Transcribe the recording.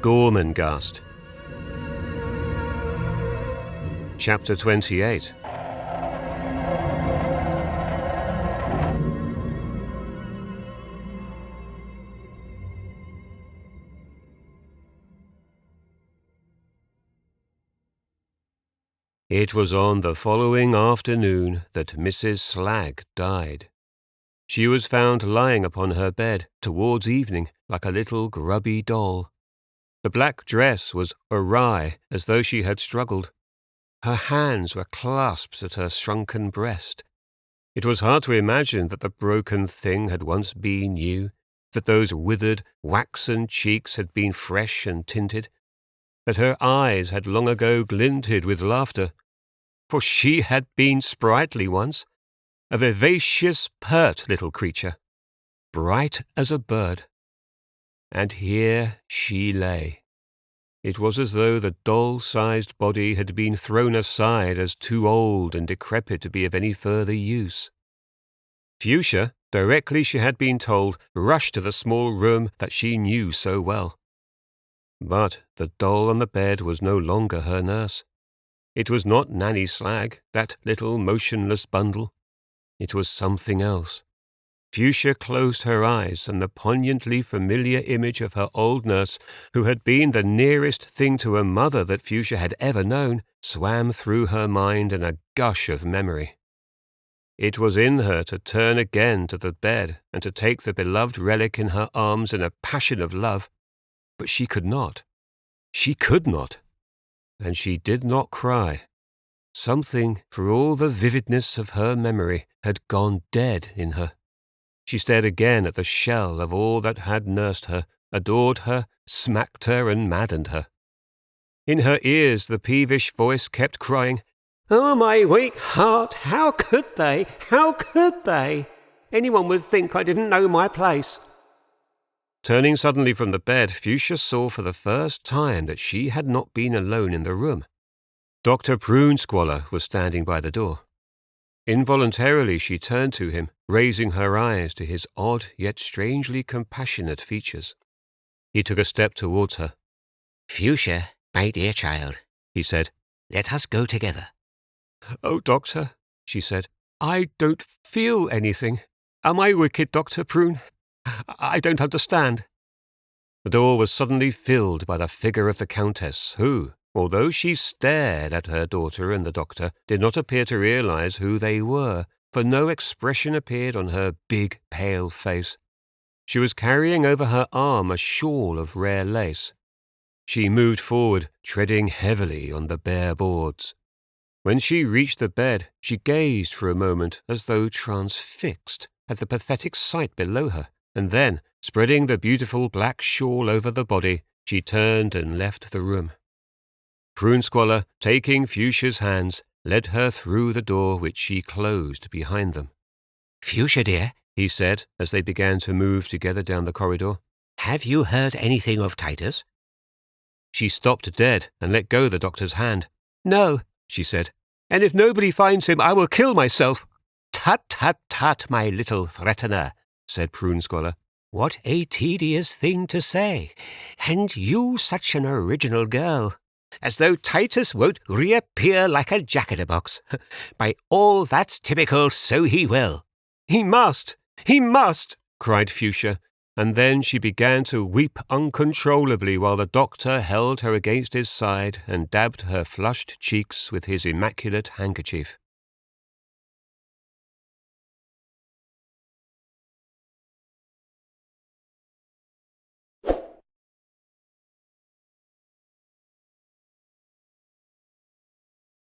Gormenghast. Chapter 28. It was on the following afternoon that Mrs. Slagg died. She was found lying upon her bed towards evening like a little grubby doll. The black dress was awry as though she had struggled. Her hands were clasped at her shrunken breast. It was hard to imagine that the broken thing had once been new, that those withered, waxen cheeks had been fresh and tinted, that her eyes had long ago glinted with laughter. For she had been sprightly once, a vivacious, pert little creature, bright as a bird. And here she lay. It was as though the doll-sized body had been thrown aside as too old and decrepit to be of any further use. Fuchsia, directly she had been told, rushed to the small room that she knew so well. But the doll on the bed was no longer her nurse. It was not Nanny Slagg, that little motionless bundle. It was something else. Fuchsia closed her eyes, and the poignantly familiar image of her old nurse, who had been the nearest thing to a mother that Fuchsia had ever known, swam through her mind in a gush of memory. It was in her to turn again to the bed and to take the beloved relic in her arms in a passion of love, but she could not. She could not. And she did not cry. Something, for all the vividness of her memory, had gone dead in her. She stared again at the shell of all that had nursed her, adored her, smacked her, and maddened her. In her ears the peevish voice kept crying, "Oh, my weak heart, how could they? How could they? Anyone would think I didn't know my place." Turning suddenly from the bed, Fuchsia saw for the first time that she had not been alone in the room. Dr. Prunesqualler was standing by the door. Involuntarily she turned to him, raising her eyes to his odd yet strangely compassionate features. He took a step towards her. "Fuchsia, my dear child," he said, "let us go together." "Oh, Doctor," she said, "I don't feel anything. Am I wicked, Dr. Prune? I don't understand." The door was suddenly filled by the figure of the Countess, who, although she stared at her daughter and the doctor, did not appear to realize who they were, for no expression appeared on her big, pale face. She was carrying over her arm a shawl of rare lace. She moved forward, treading heavily on the bare boards. When she reached the bed, she gazed for a moment as though transfixed at the pathetic sight below her, and then, spreading the beautiful black shawl over the body, she turned and left the room. Prunesqualler, taking Fuchsia's hands, led her through the door which she closed behind them. "Fuchsia, dear," he said, as they began to move together down the corridor, "have you heard anything of Titus?" She stopped dead and let go the doctor's hand. "No," she said, "and if nobody finds him, I will kill myself." "Tut, tut, tut, my little threatener," said Prunesqualler. "What a tedious thing to say, and you such an original girl. As though Titus won't reappear like a jack-in-a-box. By all that's typical, so he will." "He must! He must!" cried Fuchsia, and then she began to weep uncontrollably while the doctor held her against his side and dabbed her flushed cheeks with his immaculate handkerchief.